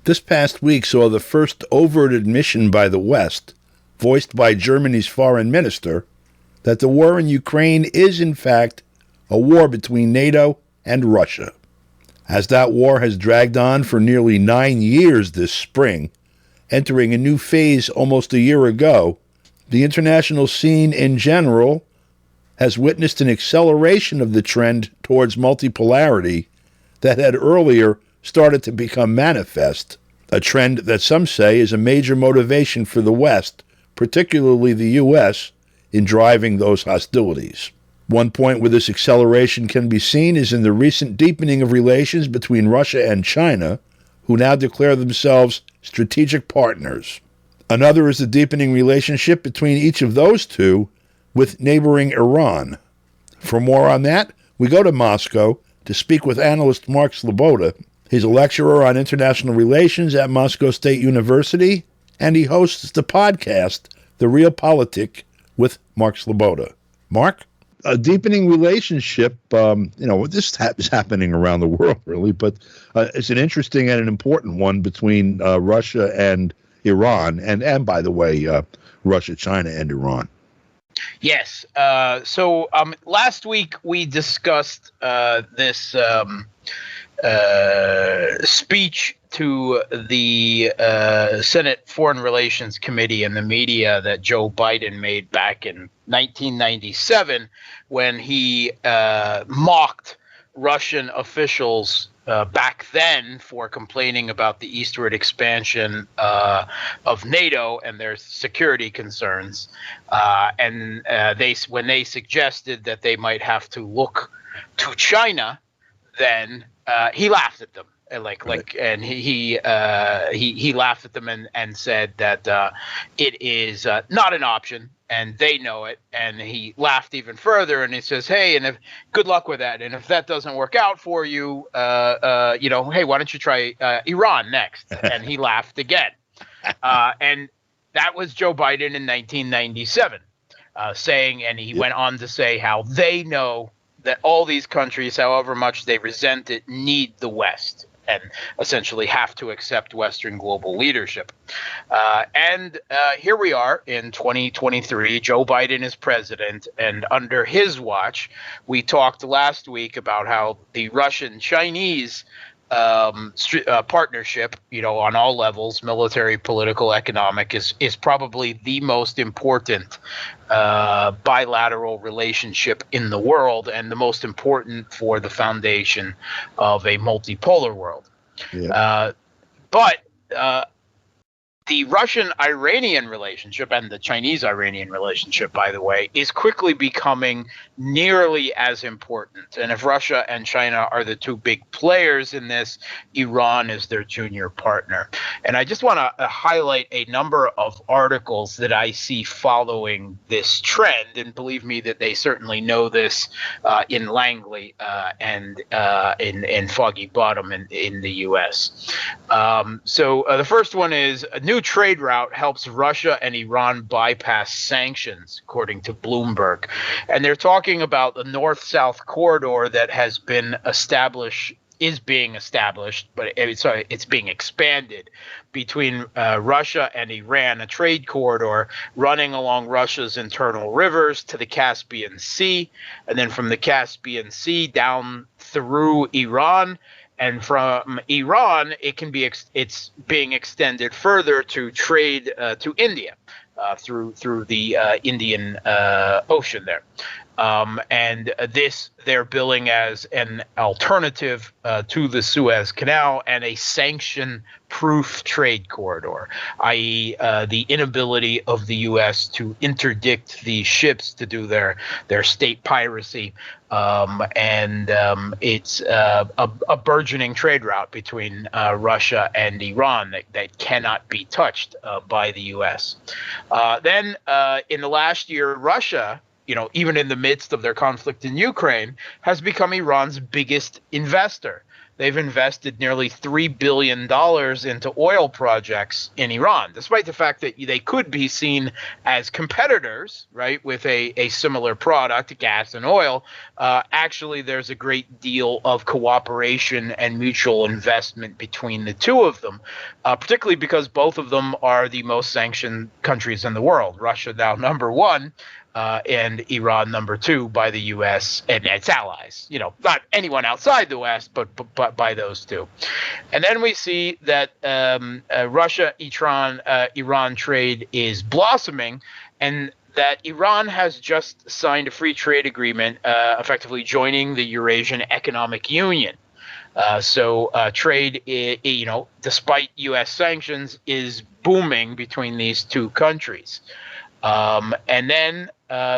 This past week saw the first overt admission by the West, voiced by Germany's foreign minister, that the war in Ukraine is, in fact, a war between NATO and Russia. As that war has dragged on for nearly 9 years this spring, entering a new phase almost a year ago, the international scene in general has witnessed an acceleration of the trend towards multipolarity that had earlier started to become manifest, a trend that some say is a major motivation for the West, particularly the U.S., in driving those hostilities. One point where this acceleration can be seen is in the recent deepening of relations between Russia and China, who now declare themselves strategic partners. Another is the deepening relationship between each of those two with neighboring Iran. For more on that, we go to Moscow to speak with analyst Mark Sleboda. He's a lecturer on international relations at Moscow State University, and he hosts the podcast, The Real Politic, with Mark Sleboda. Mark? A deepening relationship, this is happening around the world, really, but it's an interesting and an important one between Russia and Iran, and by the way, Russia, China, and Iran. Yes. So last week we discussed this speech to the Senate Foreign Relations Committee and the media that Joe Biden made back in 1997 when he mocked Russian officials back then for complaining about the eastward expansion of NATO and their security concerns. And when they suggested that they might have to look to China, then he laughed at them. And he laughed at them and said that it is not an option, and they know it. And he laughed even further, and he says, "Hey, and good luck with that. And if that doesn't work out for you, hey, why don't you try Iran next?" And he laughed again. And that was Joe Biden in 1997, saying, and he went on to say how they know that all these countries, however much they resent it, need the West and essentially have to accept Western global leadership. And here we are in 2023. Joe Biden is president, and under his watch, we talked last week about how the Russian-Chinese partnership, on all levels, military, political, economic, is probably the most important bilateral relationship in the world, and the most important for the foundation of a multipolar world. Yeah. But the Russian-Iranian relationship and the Chinese-Iranian relationship, by the way, is quickly becoming nearly as important. And if Russia and China are the two big players in this, Iran is their junior partner. And I just want to highlight a number of articles that I see following this trend. And believe me that they certainly know this in Langley and in Foggy Bottom in the U.S. So the first one is a new trade route helps Russia and Iran bypass sanctions, according to Bloomberg. And they're talking about the north-south corridor that has been is being established, but it's being expanded between Russia and Iran, a trade corridor running along Russia's internal rivers to the Caspian Sea, and then from the Caspian Sea down through Iran. And from Iran, it's being extended further to trade to India through the Indian Ocean there. And this they're billing as an alternative to the Suez Canal and a sanction-proof trade corridor, i.e. The inability of the U.S. to interdict these ships to do their state piracy. It's a burgeoning trade route between Russia and Iran that cannot be touched by the U.S. Then in the last year, Russia, even in the midst of their conflict in Ukraine, has become Iran's biggest investor. they've invested nearly $3 billion into oil projects in Iran, despite the fact that they could be seen as competitors, right, with a similar product, gas and oil. Actually, there's a great deal of cooperation and mutual investment between the two of them, particularly because both of them are the most sanctioned countries in the world. Russia now number one, and Iran number two by the U.S. and its allies. Not anyone outside the West, but by those two. And then we see that Russia-Iran trade is blossoming, and that Iran has just signed a free trade agreement, effectively joining the Eurasian Economic Union. So trade, despite U.S. sanctions, is booming between these two countries. And then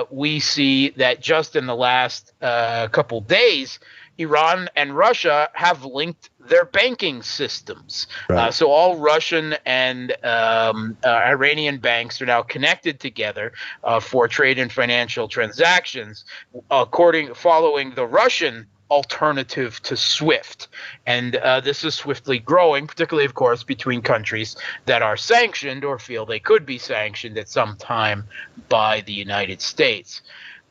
we see that just in the last couple days, Iran and Russia have linked their banking systems. Right. So all Russian and Iranian banks are now connected together for trade and financial transactions, following the Russian alternative to SWIFT. And this is swiftly growing, particularly, of course, between countries that are sanctioned or feel they could be sanctioned at some time by the United States.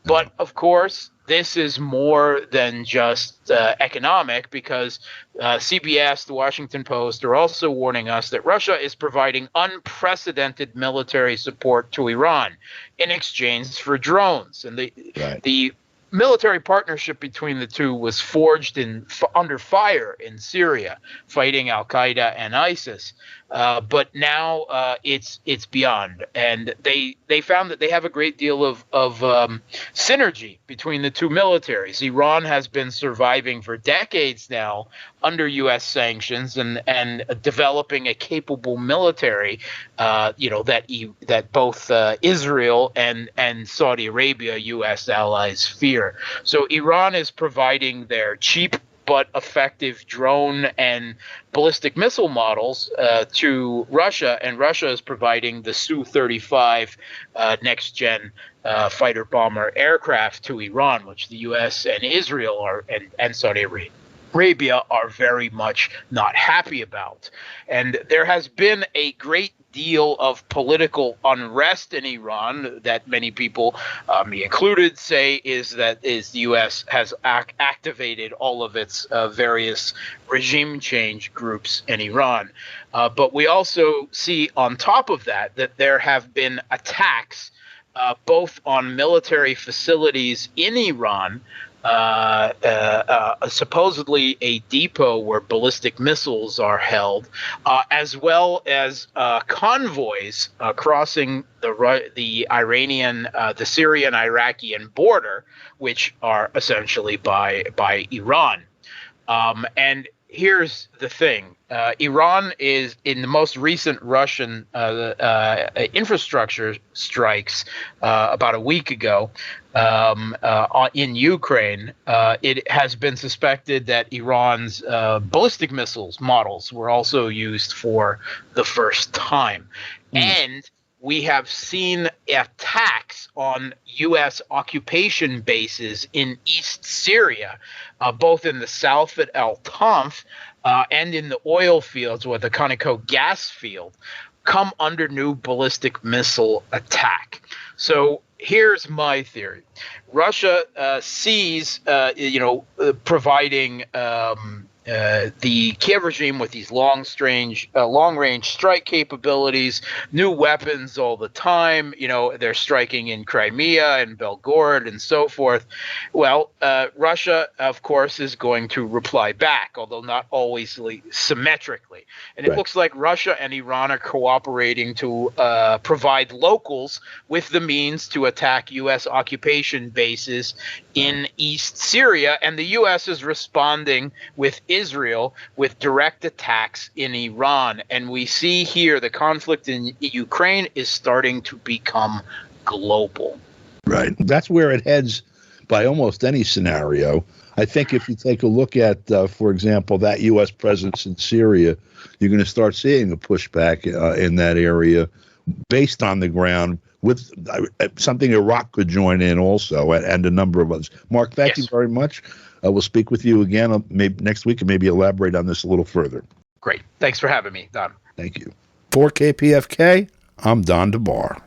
But, of course, this is more than just economic, because CBS, the Washington Post, are also warning us that Russia is providing unprecedented military support to Iran in exchange for drones. And the military partnership between the two was forged under fire in Syria, fighting Al-Qaeda and ISIS. But now it's beyond, and they found that they have a great deal of synergy between the two militaries. Iran has been surviving for decades now under U.S. sanctions and developing a capable military, that both Israel and Saudi Arabia, U.S. allies, fear. So Iran is providing their cheap but effective drone and ballistic missile models to Russia, and Russia is providing the Su-35 next-gen fighter bomber aircraft to Iran, which the U.S. and Israel and Saudi Arabia are very much not happy about. And there has been a great deal of political unrest in Iran that many people, me included, say is the U.S. has activated all of its various regime change groups in Iran. But we also see on top of that there have been attacks both on military facilities in Iran, supposedly a depot where ballistic missiles are held, as well as convoys crossing the Syrian-Iraqi border, which are essentially by Iran. And here's the thing. Iran is, in the most recent Russian infrastructure strikes about a week ago in Ukraine, it has been suspected that Iran's ballistic missiles models were also used for the first time. And we have seen attacks on U.S. occupation bases in East Syria, both in the south at Al-Tanf and in the oil fields, or the Conoco gas field, come under new ballistic missile attack. So here's my theory. Russia sees, providing the Kiev regime with these long-range strike capabilities, new weapons all the time. They're striking in Crimea and Belgorod and so forth. Well, Russia, of course, is going to reply back, although not always symmetrically. And it looks like Russia and Iran are cooperating to provide locals with the means to attack U.S. occupation bases in East Syria, and the U.S. is responding with Israel with direct attacks in Iran. And we see here the conflict in Ukraine is starting to become global. Right. That's where it heads by almost any scenario. I think if you take a look at, for example, that U.S. presence in Syria, you're going to start seeing a pushback in that area based on the ground, with something Iraq could join in also, and a number of others. Mark, thank you very much. We'll speak with you again maybe next week and maybe elaborate on this a little further. Great. Thanks for having me, Don. Thank you. For KPFK, I'm Don DeBar.